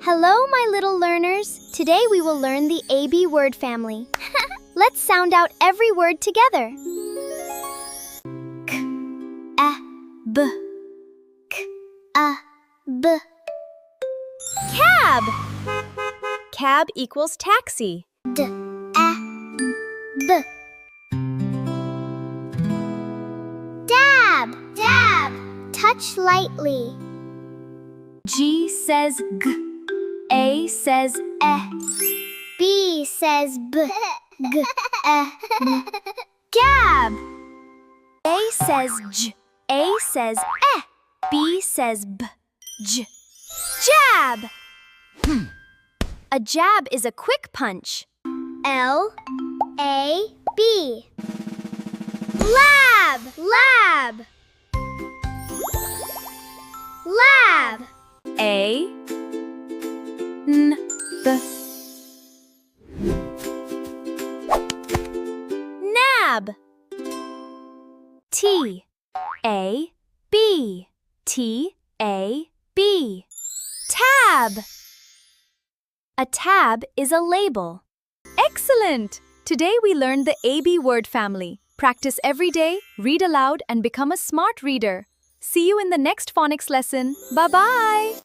Hello, my little learners. Today we will learn the AB word family. Let's sound out every word together. K, A, B. K, A, B. Cab. Cab equals taxi. D, A, B. Dab, dab. Touch lightly. G says G. A says E. B says B. G, E. Gab. A says J. A says E. B says B. J. Jab. A jab is a quick punch. L, A, B. Lab, lab. Lab. A, N, B. Nab. T, A, B. T, A, B. Tab. A tab is a label. Excellent! Today we learned the AB word family. Practice every day, read aloud, and become a smart reader. See you in the next phonics lesson. Bye-bye!